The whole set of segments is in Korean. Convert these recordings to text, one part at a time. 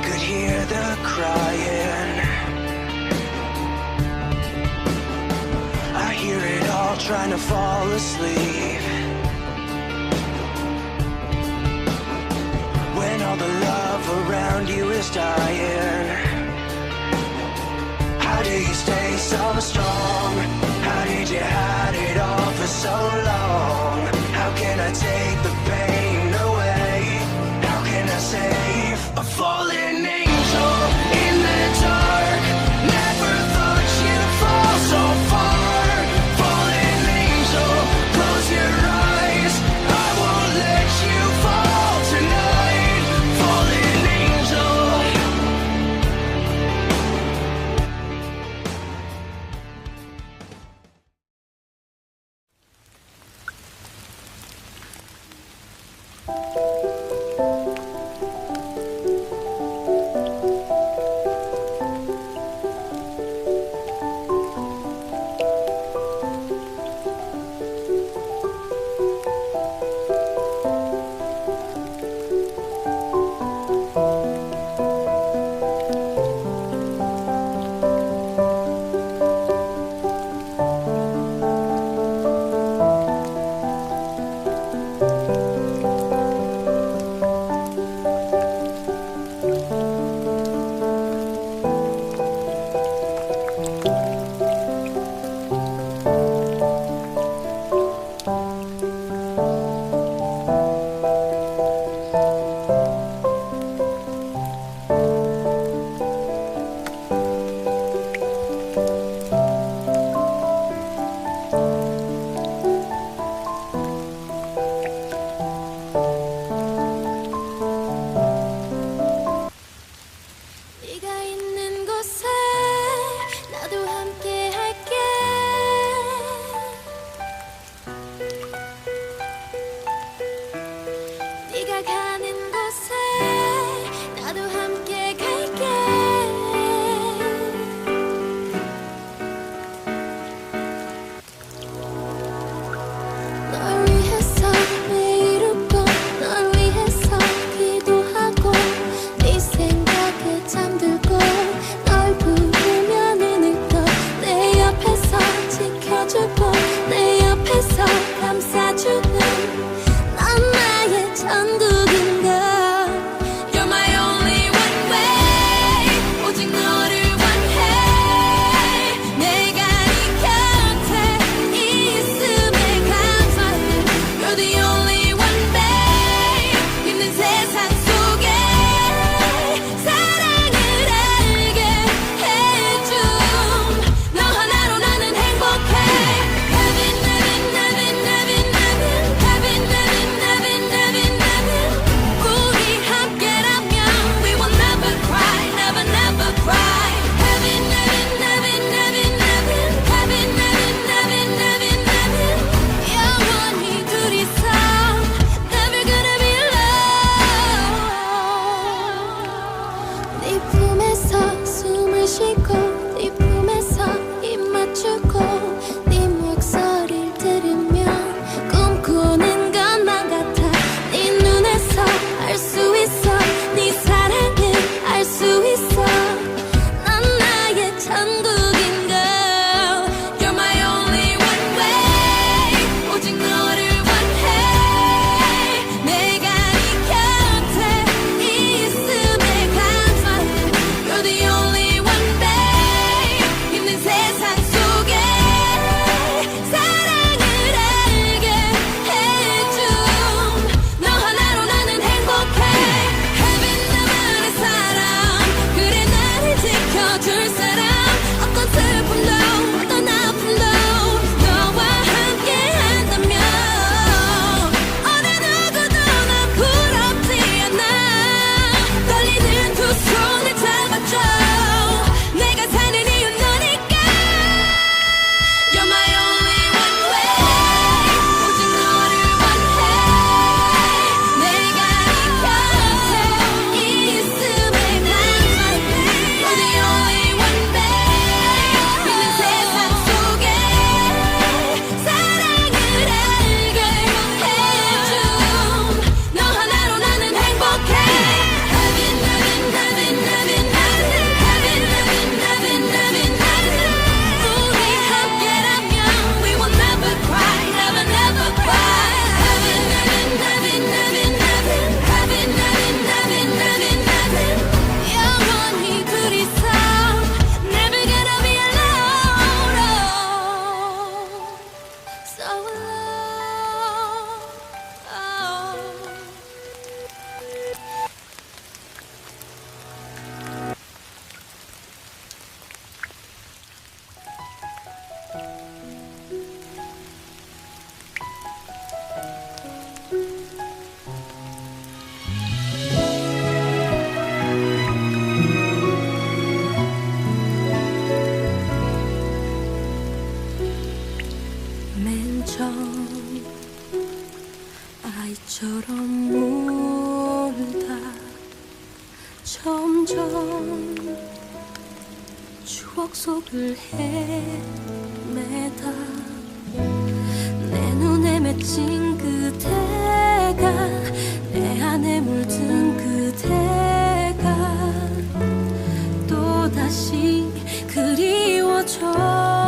could hear the crying. I hear it all trying to fall asleep. When all the love around you is dying, how do you stay so strong? How did you hide it all for so long? How can I take the pain away? How can I save a fallen angel in the dark? Never thought you'd fall so far. Fallen angel, close your eyes. I won't let you fall tonight. Fallen angel. so long. Oh. 맨 처음 아이처럼 울다 점점 추억 속을 헤매다 내 눈에 맺힌 그대가 내 안에 물든 그대가 또다시 그리워져.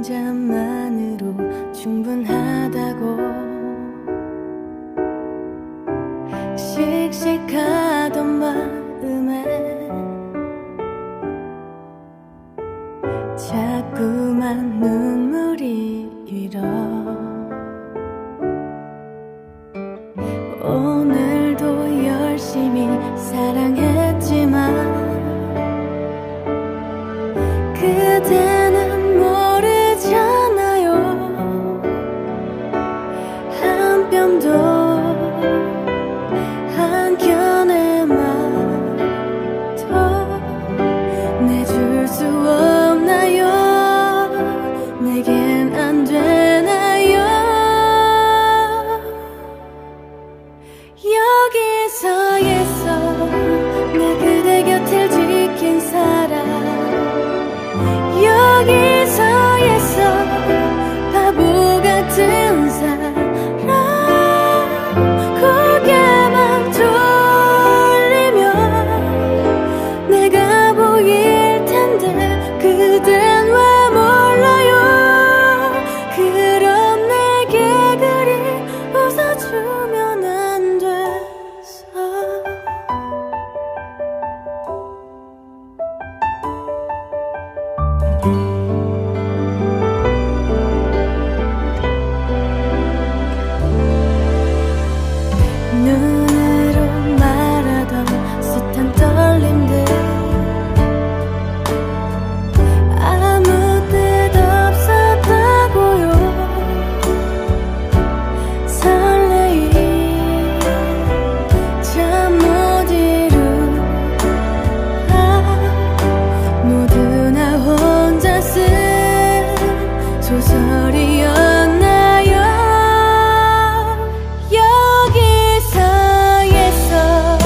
그림자만으로 충분하다고 씩씩하던 마음에 자꾸만 눈물이 일어 오늘도 열심히 사랑했지만 그대는 모르잖아요. 한 뼘도 한 켠에만 더 내줄 수 없나요? 내겐 안 되나요? 여기서에서 내 그대 곁을 지킨 사람 여기서에서 바보 같은 사람 고개만 돌리면 내가 보일 텐데 그댄 왜 몰라요? 그럼 내게 그리 웃어주면 안 돼서 눈으로 말하던 숱한 떨림들 아무 뜻 없었다고요. 설레임 잠 못 이루아 모두 나 혼자 쓴 소설이었나요? 여기서에서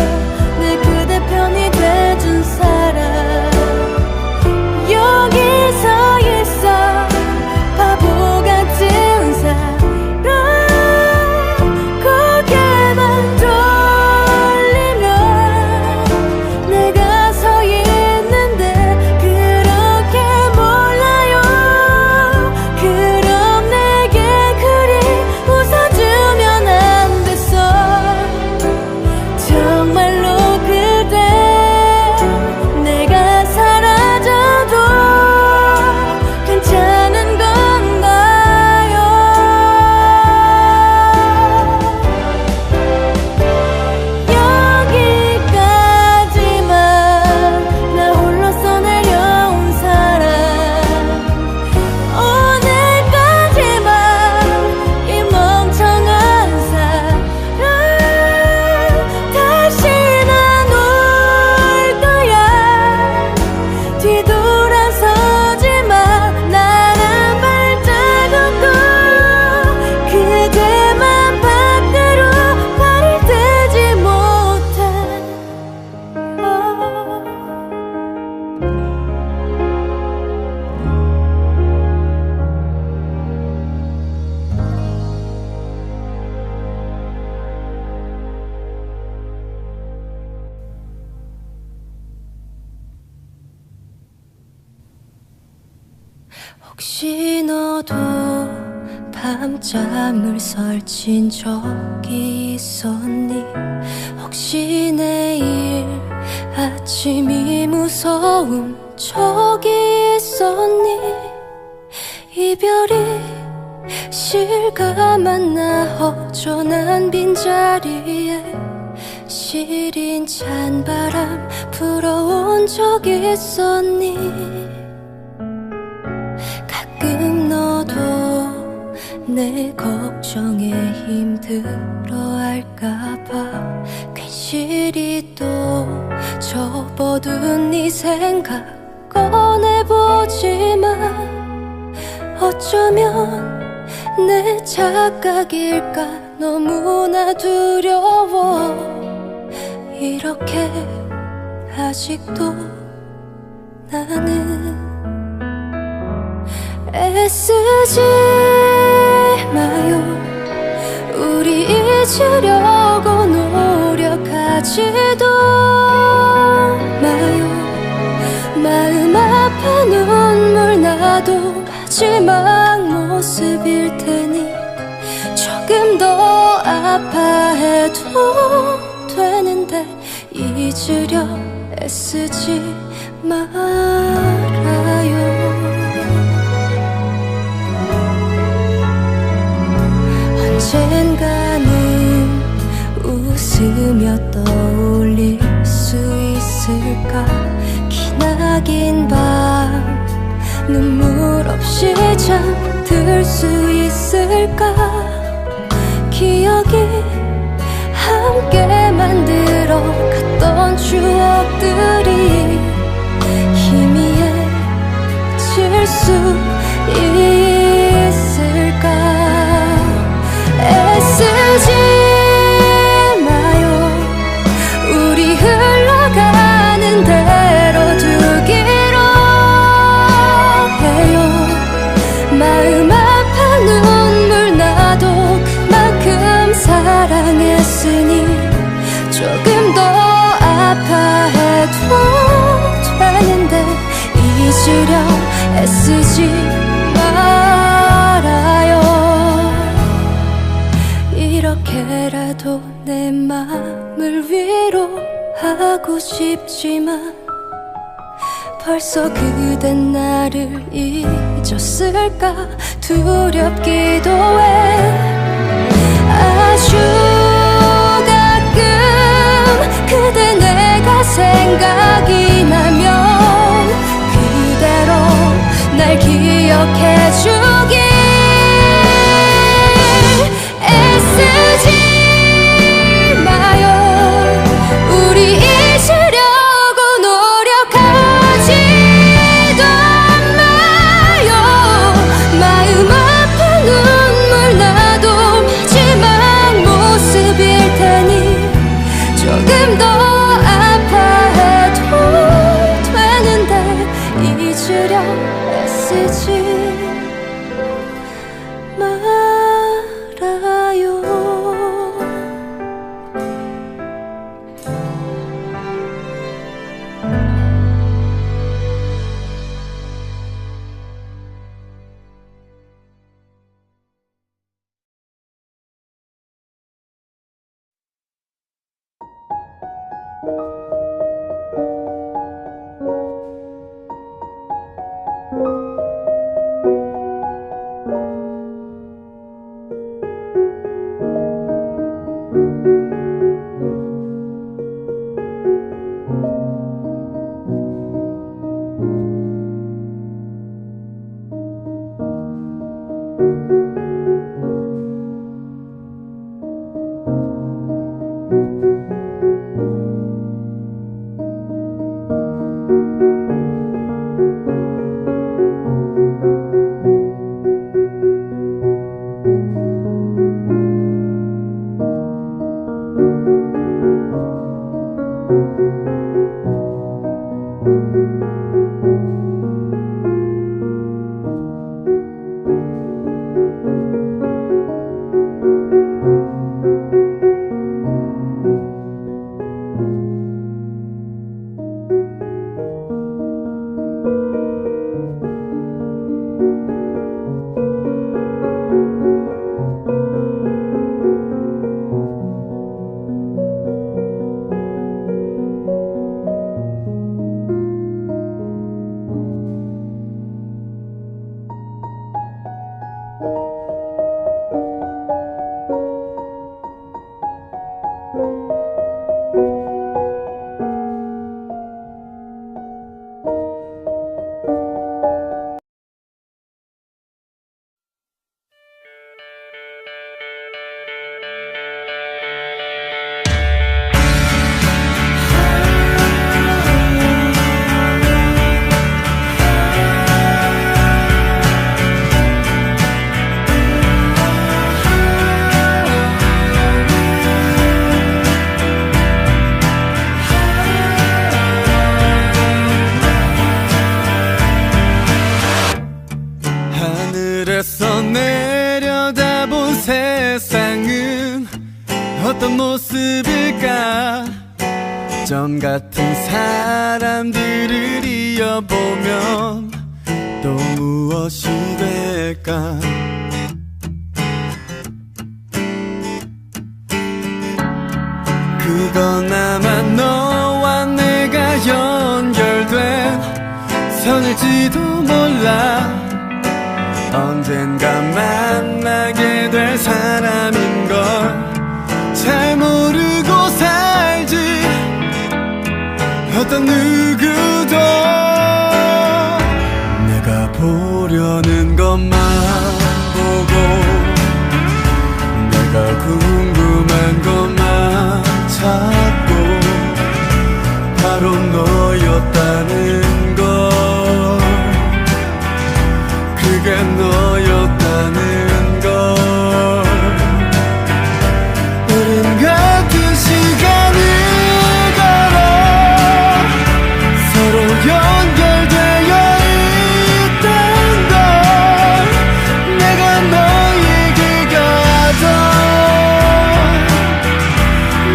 내 그대 편이 돼준 사람 여기서에서 바보 같은 사람 고개만 돌리면 내가 서 있는데 그렇게 몰라요? 그럼 내게 그리 웃어주면 안 됐어? 정말로 그대 내가 사라져도 괜찮은 건가요? 여기까지만 나 홀로서 내려온 사람 오늘까지만 이 멍청한 사람 다시 난 올 거야 뒤돌아서지만 나는 발자국도 그대만 밖으로 발을 떼지 못해 혹시 너도 밤잠을 설친 적이 있었니? 혹시 내일 아침이 무서운 적이 있었니? 이별이 실감한 나 허전한 빈자리에 시린 찬바람 불어온 적 있었니? 가끔 너도 내 걱정에 힘들어할까봐 괜시리 또 접어둔 네 생각 꺼내보지만 어쩌면 내 착각일까 너무나 두려워 이렇게 아직도 나는 애쓰지 마요 우리 잊으려고 노력하지도 마요 마음 아파 눈물 나도 마지막 모습일 테니 조금 더 아파해도 되는데 잊으려 애쓰지 말아요. 언젠가는 웃으며 떠올릴 수 있을까. 기나긴 밤 눈물 없이 잠들 수 있을까. 기억이 함께 만들어 갔던 추억들이 희미해질 수 있을까. 애쓰지 마요. 우리 흘러가는 대로 두기로 해요. 마음 아파 눈물 나도 그만큼 사랑했으니 조금 더 아파해도 되는데 잊으려 애쓰지 말아요. 이렇게라도 내 맘을 위로하고 싶지만 벌써 그댄 나를 잊었을까 두렵기도 해. 아주 가끔 그대 내가 생각이 나면 그대로 날 기억해주길. 애쓰지 마요. 우리 잊으려고 노력하지도 마요. 마음 아픈 눈물 나도 마지막 모습일 테니 조금 더 아파해도 되는데 잊으려 애쓰지 말아요. 하늘에서 내려다본 세상은 어떤 모습일까. 점 같은 사람들을 이어보면 또 무엇이 돼 있을까. 그건 아마 너와 내가 연결된 선일지도 몰라. 언젠가 만나게 될 사람인걸 잘 모르고 살지. 어떤 누구도 내가 보려는 것만 보고 내가 궁금한 것만 찾고 바로 너였다는 걸. 그게 너였다는 걸. 우린 같은 시간을 걸어 서로 연결되어 있단 걸. 내가 너에게 가던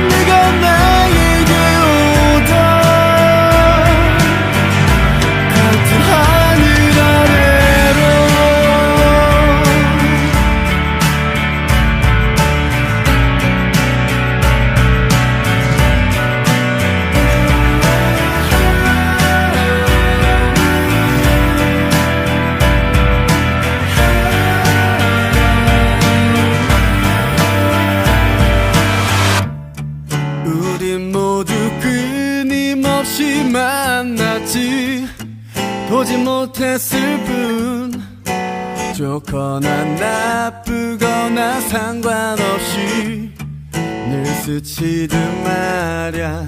네가 나에게 오던 같은 하늘 아래로. 우린 모두 끊임없이 만났지. 보지 못했을 뿐. 좋거나 나쁘거나 상관없이 늘 스치듯 말야.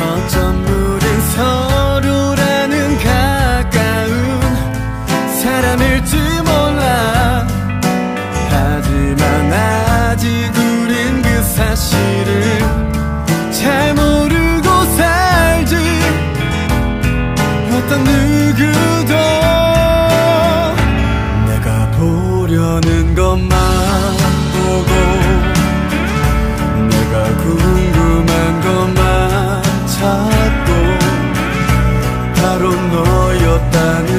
어쩜 우린 서로라는 가까운 사람일지 몰라. 하지만 아직 우린 그 사실을 잘 모르고 살지. 어떤 누구도 내가 보려는 것만 보고 내가 궁금한 것만 찾고 바로 너였다는